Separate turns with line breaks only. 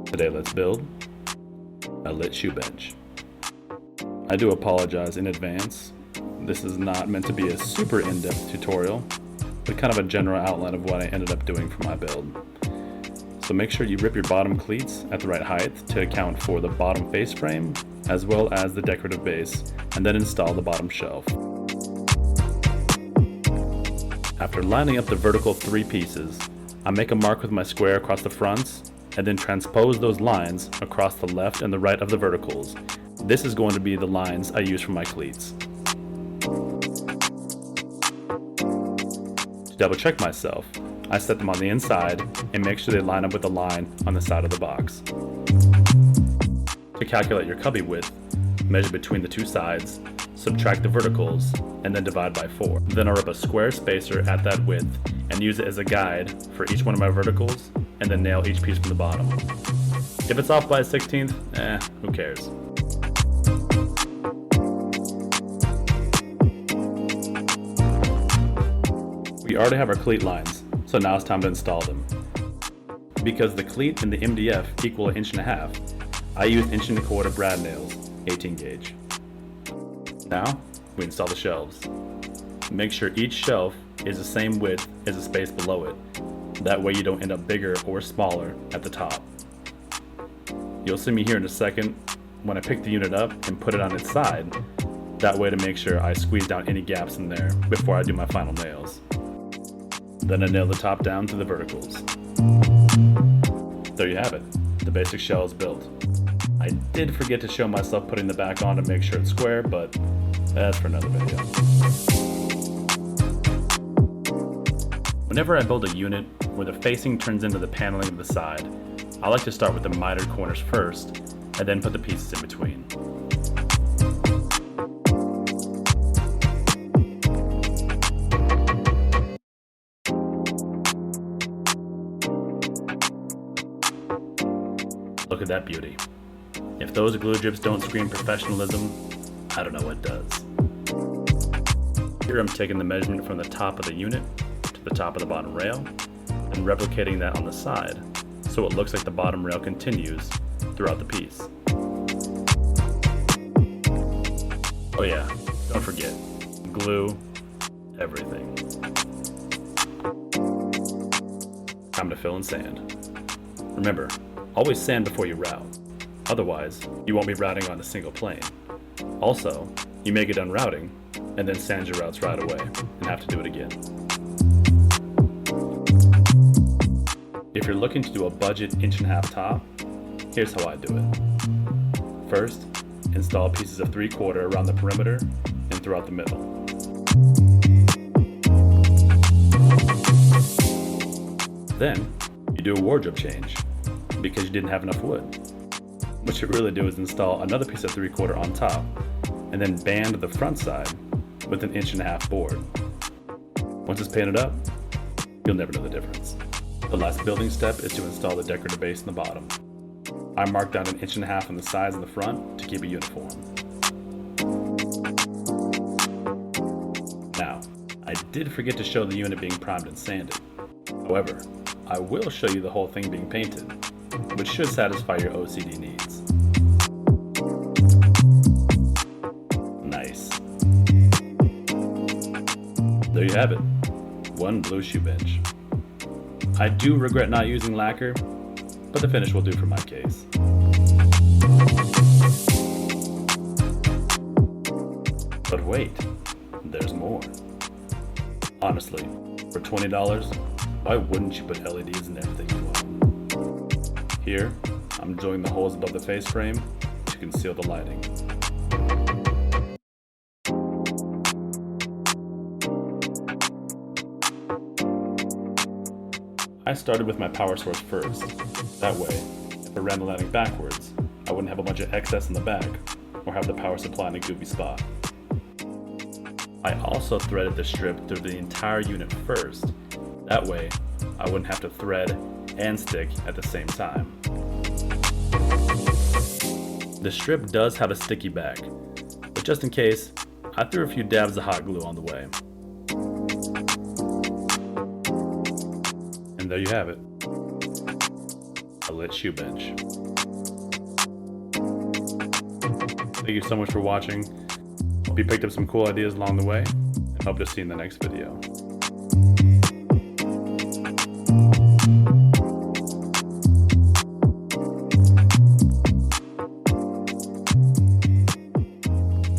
Today let's build a lit shoe bench. I do apologize in advance. This is not meant to be a super in-depth tutorial, but kind of a general outline of what I ended up doing for my build. So make sure you rip your bottom cleats at the right height to account for the bottom face frame, as well as the decorative base, and then install the bottom shelf. After lining up the vertical 3 pieces, I make a mark with my square across the fronts, and then transpose those lines across the left and the right of the verticals. This is going to be the lines I use for my cleats. To double check myself, I set them on the inside and make sure they line up with the line on the side of the box. To calculate your cubby width, measure between the 2 sides, subtract the verticals, and then divide by 4. Then I'll rip a square spacer at that width and use it as a guide for each one of my verticals, and then nail each piece from the bottom. If it's off by a 16th, who cares? We already have our cleat lines, so now it's time to install them. Because the cleat and the MDF equal 1.5 inches, I use 1.25 inch brad nails, 18 gauge. Now, we install the shelves. Make sure each shelf is the same width as the space below it. That way you don't end up bigger or smaller at the top. You'll see me here in a second when I pick the unit up and put it on its side. That way to make sure I squeeze down any gaps in there before I do my final nails. Then I nail the top down to the verticals. There you have it, the basic shell is built. I did forget to show myself putting the back on to make sure it's square, but that's for another video. Whenever I build a unit where the facing turns into the paneling of the side, I like to start with the mitered corners first, and then put the pieces in between. Look at that beauty. If those glue drips don't scream professionalism, I don't know what does. Here I'm taking the measurement from the top of the unit to the top of the bottom rail and replicating that on the side so it looks like the bottom rail continues throughout the piece. Oh yeah, don't forget, glue everything. Time to fill in sand. Remember, always sand before you route. Otherwise, you won't be routing on a single plane. Also, you may get done routing and then sand your routes right away and have to do it again. If you're looking to do a budget 1.5 inch top, here's how I do it. First, install pieces of 3/4 around the perimeter and throughout the middle. Then, you do a wardrobe change because you didn't have enough wood. What you really do is install another piece of 3/4 on top and then band the front side with an 1.5 inch board. Once it's painted up, you'll never know the difference. The last building step is to install the decorative base in the bottom. I marked down an 1.5 inches on the sides and the front to keep it uniform. Now, I did forget to show the unit being primed and sanded. However, I will show you the whole thing being painted, which should satisfy your OCD needs. Nice. There you have it, one blue shoe bench. I do regret not using lacquer, but the finish will do for my case. But wait, there's more. Honestly, for $20, why wouldn't you put LEDs in everything you own? Here, I'm drilling the holes above the face frame to conceal the lighting. I started with my power source first. That way, if I ran the lighting backwards, I wouldn't have a bunch of excess in the back or have the power supply in a goofy spot. I also threaded the strip through the entire unit first. That way, I wouldn't have to thread and stick at the same time. The strip does have a sticky back, but just in case, I threw a few dabs of hot glue on the way. And there you have it, a backlit shoe bench. Thank you so much for watching. Hope you picked up some cool ideas along the way, and hope to see you in the next video.